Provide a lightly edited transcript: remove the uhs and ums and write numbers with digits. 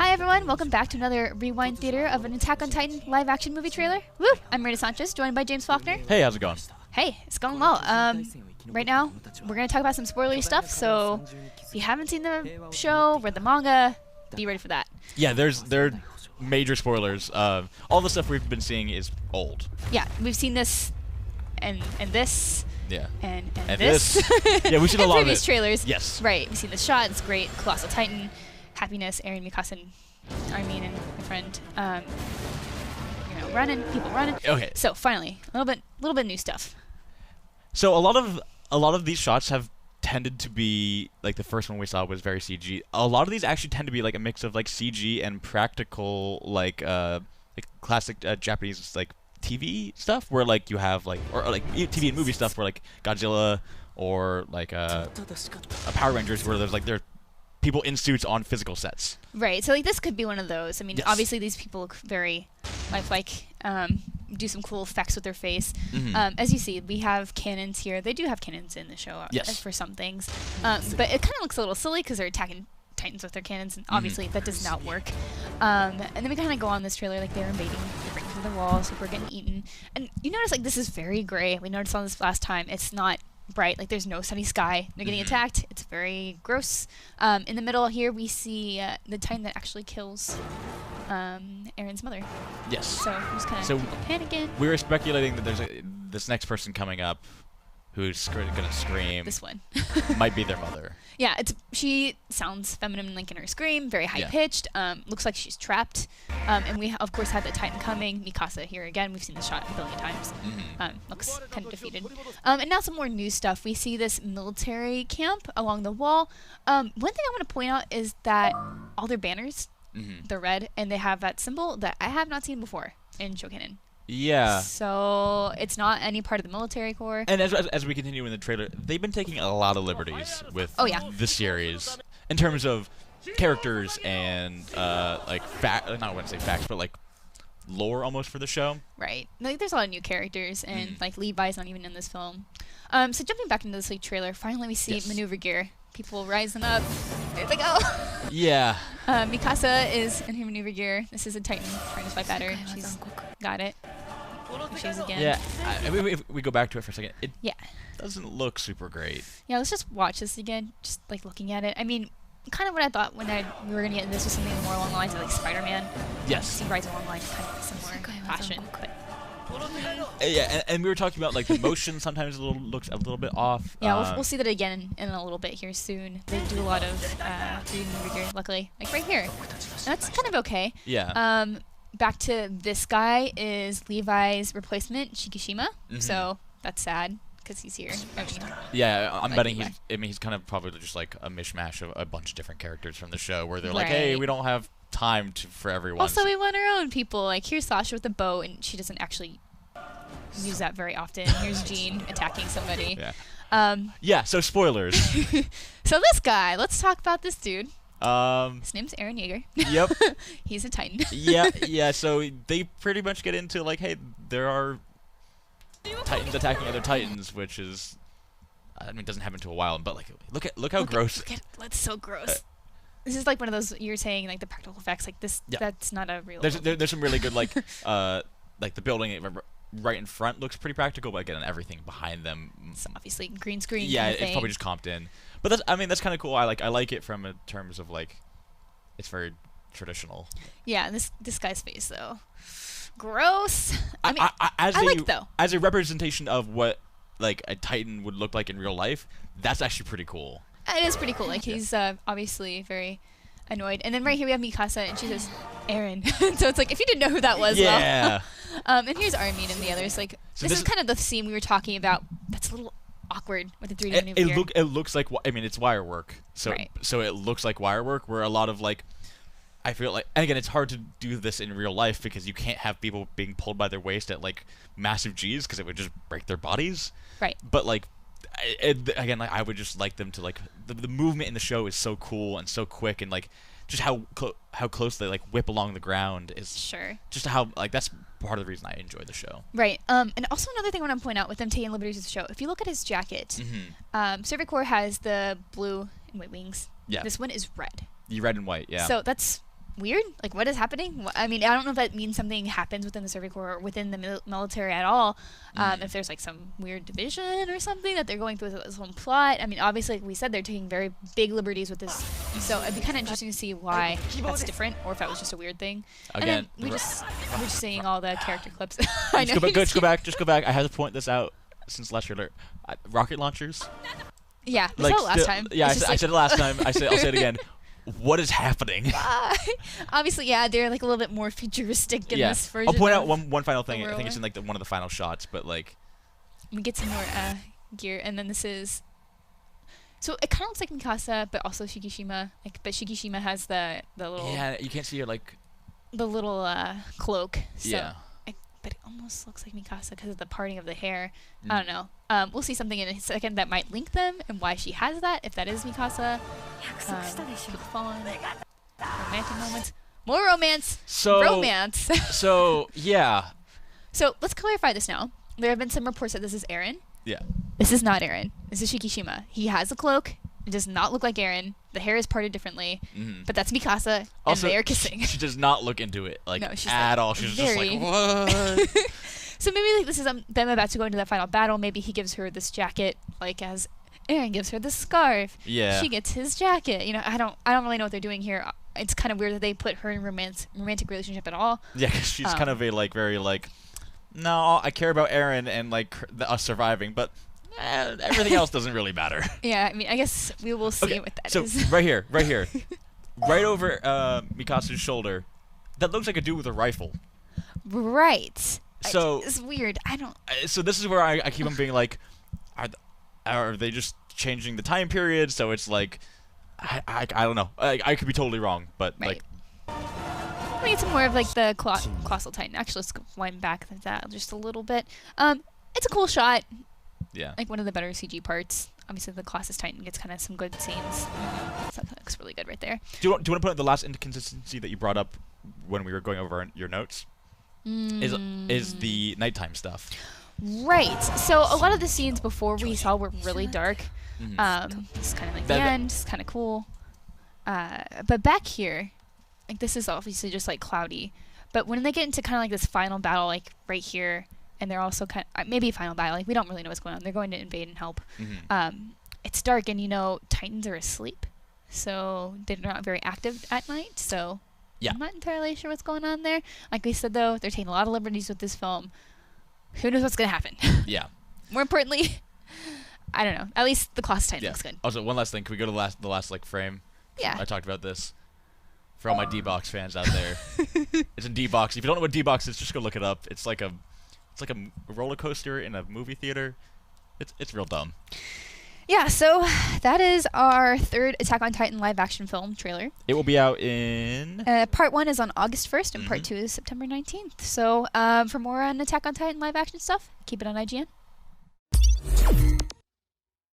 Hi everyone, welcome back to another Rewind Theater of an Attack on Titan live-action movie trailer. Woo! I'm Marina Sanchez, joined by James Faulkner. Hey, how's it going? Hey, it's going well. Right now, we're going to talk about some spoilery stuff, so if you haven't seen the show, read the manga, be ready for that. Yeah, there are major spoilers. All the stuff we've been seeing is old. Yeah, we've seen this, and this, Yeah. and this. Yeah, we've seen a lot of previous it. trailers. Yes. Right, we've seen this shot, it's great. Colossal Titan, Happiness, Eren, Mikasa, and Armin, and my friend, people running. Okay. So finally, a little bit new stuff. So a lot of these shots have tended to be like the first one we saw was very CG. A lot of these actually tend to be like a mix of like CG and practical like classic Japanese like TV stuff where like you have like or like TV and movie stuff where like Godzilla or like a Power Rangers where there's people in suits on physical sets. Right. So like this could be one of those. I mean, Yes. obviously these people look very lifelike. Do some cool effects with their face. Mhm. As you see, we have cannons here. They do have cannons in the show Yes. for some things. But it kind of looks a little silly because they're attacking Titans with their cannons, and obviously that does not work. And then we kind of go on this trailer like they're invading, they're breaking through the walls, people are getting eaten. And you notice like this is very gray. We noticed on this last time. It's not bright. Like there's no sunny sky. They're getting attacked. It's very gross. In the middle here we see the Titan that actually kills Eren's mother. Yes. So I'm just kind So- of panicking. We were speculating that there's this next person coming up who's gonna scream. This one. Might be their mother. Yeah, she sounds feminine like in her scream, very high pitched. Looks like she's trapped. And we of course had the Titan coming. Mikasa here again. We've seen the shot a billion times. Looks kind of defeated. And now some more new stuff. We see this military camp along the wall. One thing I want to point out is that all their banners, they're red, and they have that symbol that I have not seen before in Shokanen. Yeah. So it's not any part of the military corps. And as we continue in the trailer, they've been taking a lot of liberties with the series in terms of characters and like not want to say facts, but like lore almost for the show. Right. Like there's a lot of new characters, and like Levi's not even in this film. So jumping back into this trailer, finally we see maneuver gear. People rising up. There they go. Yeah. Mikasa is in her maneuver gear. This is a Titan trying to fight at her. She's got it. She's again. Yeah. If we go back to it for a second, it Yeah. doesn't look super great. Yeah, let's just watch this again, just like looking at it. I mean, kind of what I thought when we were going to get this was something more along the lines of like Spider-Man. Yes. See Rise along the lines of kind of similar fashion. But Yeah, and we were talking about like the motion sometimes looks a little bit off. yeah, we'll see that again in a little bit here soon. They do a lot of 3D maneuver gear, luckily, like right here. And that's kind of okay. Yeah. Back to this guy is Levi's replacement, Shikishima. So that's sad because he's here. I mean, Yeah, I'm like betting Levi. he's kind of probably just like a mishmash of a bunch of different characters from the show where they're like, hey, we don't have time for everyone. Also, we want our own people. Like here's Sasha with the bow, and she doesn't actually use that very often. Here's Jean attacking somebody. Yeah. Yeah. So spoilers. So this guy, let's talk about this dude. His name's Eren Yeager. Yep. He's a Titan. Yeah. So they pretty much get into like, hey, there are Titans attacking other Titans, which is, I mean, it doesn't happen to a while, but like, look how gross. That's so gross. This is like one of those you're saying like the practical effects like this. Yeah. That's not a real. There's some really good like the building right in front looks pretty practical, but again, everything behind them. It's obviously green screen. Yeah, kind of it's probably just comped in. But that's kind of cool. I like it from terms of like, it's very traditional. Yeah, this guy's face though, gross. I mean, I like though. As a representation of what like a Titan would look like in real life, that's actually pretty cool. It is pretty cool. Like he's obviously very annoyed. And then right here we have Mikasa, and she says, "Eren." So it's like if you didn't know who that was, Yeah. well. And here's Armin and the others. Like So this is kind of the scene we were talking about. That's a little awkward with the 3D maneuver gear. It looks like I mean it's wire work, so Right. so it looks like wire work. Where a lot of like, I feel like, and again, it's hard to do this in real life because you can't have people being pulled by their waist at like massive G's because it would just break their bodies. Right. But like, again, like I would just like them to like the movement in the show is so cool and so quick and like just how close they like whip along the ground is just how like that's part of the reason I enjoy the show. Right. And also another thing I want to point out with them taking liberties with the show, if you look at his jacket, Survey Corps has the blue and white wings. Yeah. This one is red. Red and white, yeah. So that's weird. Like, what is happening? I mean, I don't know if that means something happens within the Survey Corps or within the military at all. If there's like some weird division or something that they're going through this whole plot. I mean, obviously, like we said, they're taking very big liberties with this. So it'd be kind of interesting to see why that's different, or if that was just a weird thing. Again, we're just seeing all the character clips. Just go back. I had to point this out since last year. Rocket launchers. Yeah, we said it last time. Yeah, I said it last time. I'll say it again. What is happening? Obviously, yeah, they're like a little bit more futuristic in this version. I'll point out one final thing. I think it's in like one of the final shots, but like we get some more gear, and then this is. So it kind of looks like Mikasa, but also Shikishima. Like, but Shikishima has the little. Yeah, you can't see her like. The little cloak. So yeah. But it almost looks like Mikasa because of the parting of the hair. I don't know. We'll see something in a second that might link them and why she has that, if that is Mikasa. Romantic moments. More romance. Romance. Yeah. So let's clarify this now. There have been some reports that this is Eren. Yeah. This is not Eren. This is Shikishima. He has a cloak. It does not look like Eren. The hair is parted differently. But that's Mikasa, also, and they are kissing. She does not look into it, like, no, she's at like all. She's just like, what? So maybe like this is them about to go into that final battle. Maybe he gives her this jacket, like as Eren gives her the scarf. Yeah. She gets his jacket. You know, I don't really know what they're doing here. It's kind of weird that they put her in romantic relationship at all. Yeah, because she's kind of a like very like, no, I care about Eren and like us surviving, but everything else doesn't really matter. Yeah, I mean, I guess we will see what that is. So right here, right over Mikasa's shoulder, that looks like a dude with a rifle. Right. So it's weird. I don't. So this is where I keep on being like, are they just changing the time period? So it's like, I don't know. I could be totally wrong, but like. I think it's more of like the Colossal Titan. Actually, let's wind back that just a little bit. It's a cool shot. Yeah. Like one of the better CG parts. Obviously, the Colossus Titan gets kind of some good scenes. So that looks really good right there. Do you want to put up the last inconsistency that you brought up when we were going over your notes? Is the nighttime stuff. Right. So a lot of the scenes before we saw were really dark. It's kind of like the end. It's kind of cool. But back here, like this is obviously just like cloudy. But when they get into kind of like this final battle, like right here, and they're also kind of maybe a final battle. Like we don't really know what's going on. They're going to invade and help. It's dark, and you know Titans are asleep, so they're not very active at night. So. Yeah. I'm not entirely sure what's going on there. Like we said, though, they're taking a lot of liberties with this film. Who knows what's going to happen? Yeah. More importantly, I don't know. At least the Colossus Titan looks good. Also, one last thing. Can we go to the last like frame? Yeah. I talked about this. For all my D-Box fans out there. It's in D-Box. If you don't know what D-Box is, just go look it up. It's like a roller coaster in a movie theater. It's real dumb. Yeah, so that is our third Attack on Titan live-action film trailer. It will be out in... Part 1 is on August 1st, and Part 2 is September 19th. So for more on Attack on Titan live-action stuff, keep it on IGN.